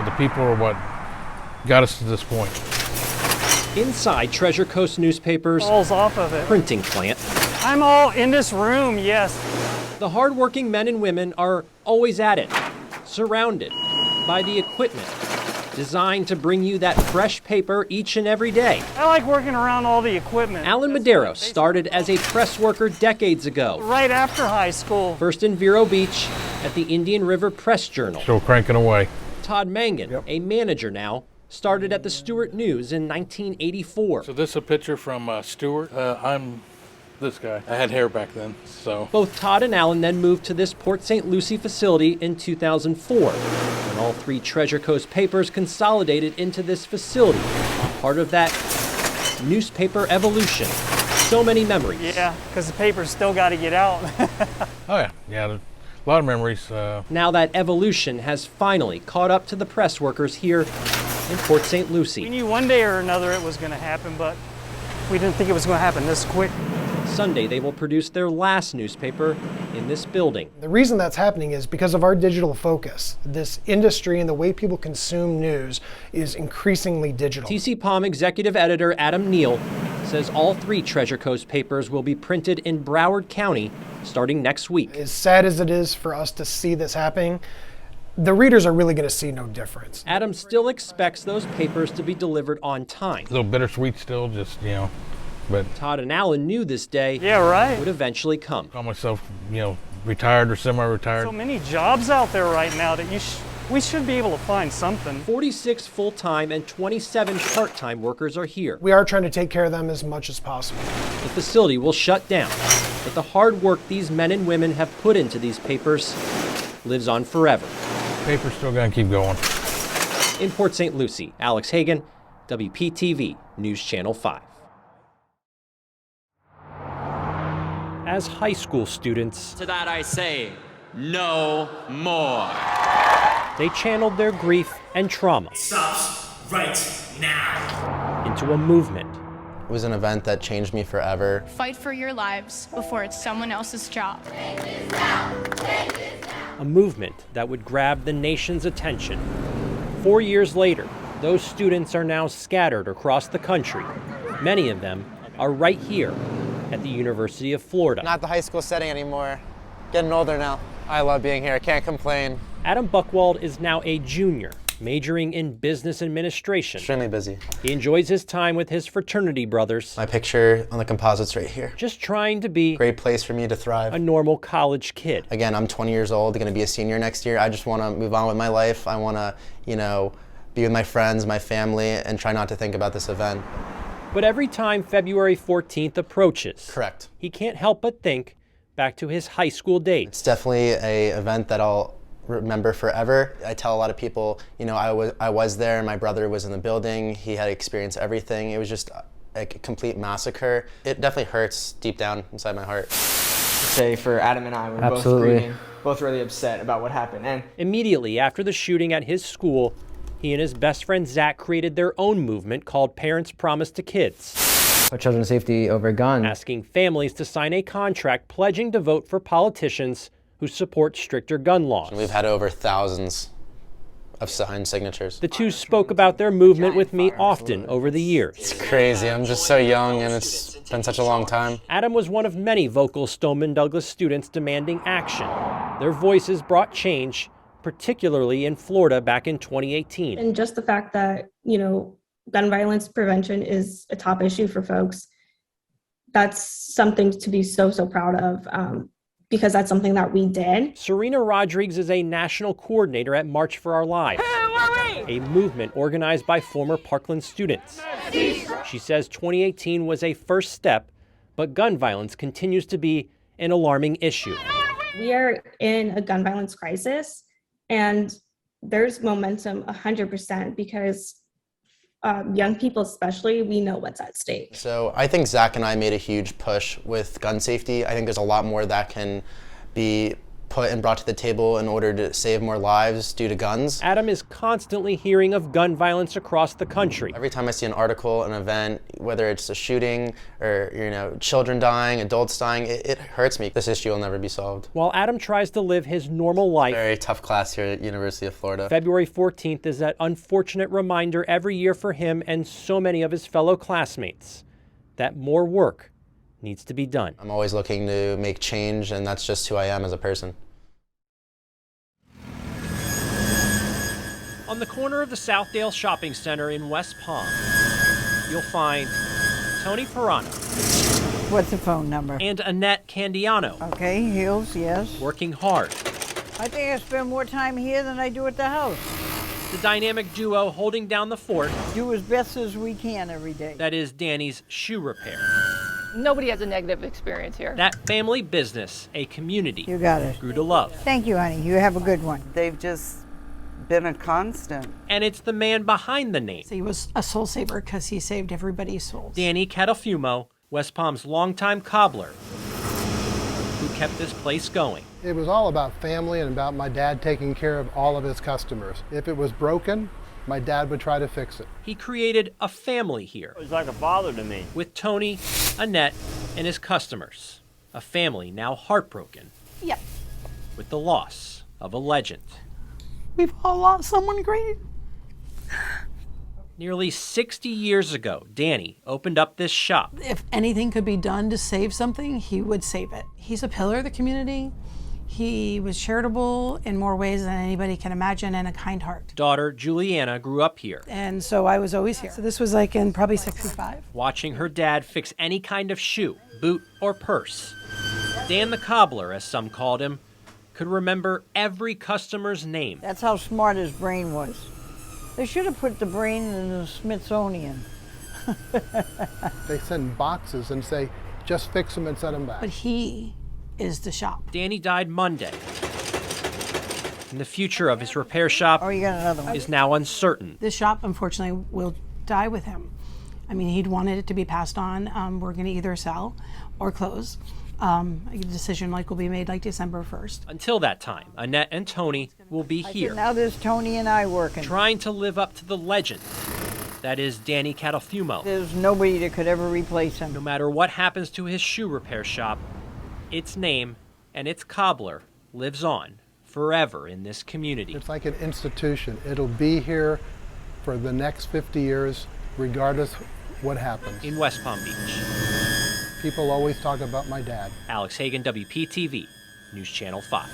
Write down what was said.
the people are what got us to this point. Inside Treasure Coast newspapers' falls off of it. Printing plant. I'm all in this room, yes. The hardworking men and women are always at it, surrounded by the equipment designed to bring you that fresh paper each and every day. I like working around all the equipment. Alan Medeiros started as a press worker decades ago. Right after high school. First in Vero Beach at the Indian River Press Journal. Still cranking away. Todd Mangan, a manager now, started at the Stuart News in 1984. So this is a picture from Stuart. I'm this guy. I had hair back then, so. Both Todd and Alan then moved to this Port St. Lucie facility in 2004, when all three Treasure Coast papers consolidated into this facility, part of that newspaper evolution. So many memories. Yeah, because the paper's still got to get out. Oh yeah, a lot of memories. Now that evolution has finally caught up to the press workers here in Port St. Lucie. We knew one day or another it was going to happen, but we didn't think it was going to happen this quick. Sunday, they will produce their last newspaper in this building. The reason that's happening is because of our digital focus. This industry and the way people consume news is increasingly digital. TC Palm executive editor Adam Neal says all three Treasure Coast papers will be printed in Broward County starting next week. As sad as it is for us to see this happening, the readers are really going to see no difference. Adam still expects those papers to be delivered on time. A little bittersweet still, just, but. Todd and Alan knew this day would eventually come. Call myself, retired or semi-retired. So many jobs out there right now that we should be able to find something. 46 full-time and 27 part-time workers are here. We are trying to take care of them as much as possible. The facility will shut down, but the hard work these men and women have put into these papers lives on forever. Paper's still gonna keep going. In Port St. Lucie, Alex Hagan, WPTV News Channel 5. As high school students, to that I say, no more. They channeled their grief and trauma. It stops right now. Into a movement. It was an event that changed me forever. Fight for your lives before it's someone else's job. A movement that would grab the nation's attention. 4 years later, those students are now scattered across the country. Many of them are right here at the University of Florida. Not the high school setting anymore. Getting older now. I love being here. I can't complain. Adam Buchwald is now a junior, majoring in business administration. Extremely busy. He enjoys his time with his fraternity brothers. My picture on the composites right here. Just trying to be great place for me to thrive. A normal college kid. Again, I'm 20 years old, going to be a senior next year. I just want to move on with my life. I want to, be with my friends, my family, and try not to think about this event. But every time February 14th approaches, correct, he can't help but think back to his high school days. It's definitely an event that I'll remember forever. I tell a lot of people, I was there, my brother was in the building, he had experienced everything. It was just a complete massacre. It definitely hurts deep down inside my heart. Say for Adam and I, we're both grieving, both really upset about what happened. And immediately after the shooting at his school, he and his best friend Zach created their own movement called Parents Promise to Kids. Put children's safety over guns. Asking families to sign a contract pledging to vote for politicians who support stricter gun laws. We've had over thousands of signed signatures. The two spoke about their movement with me often over the years. It's crazy. I'm just so young and it's been such a long time. Adam was one of many vocal Stoneman Douglas students demanding action. Their voices brought change, particularly in Florida back in 2018. And just the fact that, gun violence prevention is a top issue for folks, that's something to be so proud of, because that's something that we did. Serena Rodriguez is a national coordinator at March for Our Lives, a movement organized by former Parkland students. She says 2018 was a first step, but gun violence continues to be an alarming issue. We are in a gun violence crisis. And there's momentum 100% because young people especially, we know what's at stake. So I think Zach and I made a huge push with gun safety. I think there's a lot more that can be put and brought to the table in order to save more lives due to guns. Adam is constantly hearing of gun violence across the country. Every time I see an article, an event, whether it's a shooting or, you know, children dying, adults dying, it hurts me. This issue will never be solved. While Adam tries to live his normal life, Very tough class here at University of Florida. February 14th is that unfortunate reminder every year for him and so many of his fellow classmates that more work needs to be done. I'm always looking to make change, and that's just who I am as a person. On the corner of the Southdale Shopping Center in West Palm, you'll find Tony Pirano. What's the phone number? And Annette Candiano. Okay, Hills, yes. Working hard. I think I spend more time here than I do at the house. The dynamic duo holding down the fort. Do as best as we can every day. That is Danny's shoe repair. Nobody has a negative experience here. That family business, a community, You got it. grew to love. Thank you, honey. You have a good one. They've just been a constant. And it's the man behind the name. He was a soul saver because he saved everybody's souls. Danny Catalfumo, West Palm's longtime cobbler, who kept this place going. It was all about family and about my dad taking care of all of his customers. If it was broken, my dad would try to fix it. He created a family here. He's like a father to me. With Tony, Annette, and his customers. A family now heartbroken. Yep. With the loss of a legend. We've all lost someone great. Nearly 60 years ago, Danny opened up this shop. If anything could be done to save something, he would save it. He's a pillar of the community. He was charitable in more ways than anybody can imagine, and a kind heart. Daughter Juliana grew up here. And so I was always here. So this was like in probably 65. Watching her dad fix any kind of shoe, boot, or purse. Dan the Cobbler, as some called him, could remember every customer's name. That's how smart his brain was. They should have put the brain in the Smithsonian. They send boxes and say, just fix them and send them back. But he is the shop. Danny died Monday. And the future of his repair shop Oh, you got another one. is now uncertain. This shop, unfortunately, will die with him. I mean, he'd wanted it to be passed on. We're going to either sell or close. A decision will be made December 1st. Until that time, Annette and Tony will be here. Now there's Tony and I working. Trying to live up to the legend. That is Danny Catalfumo. There's nobody that could ever replace him. No matter what happens to his shoe repair shop, its name and its cobbler lives on forever in this community. It's like an institution. It'll be here for the next 50 years, regardless what happens. In West Palm Beach. People always talk about my dad. Alex Hagan, WPTV, News Channel 5.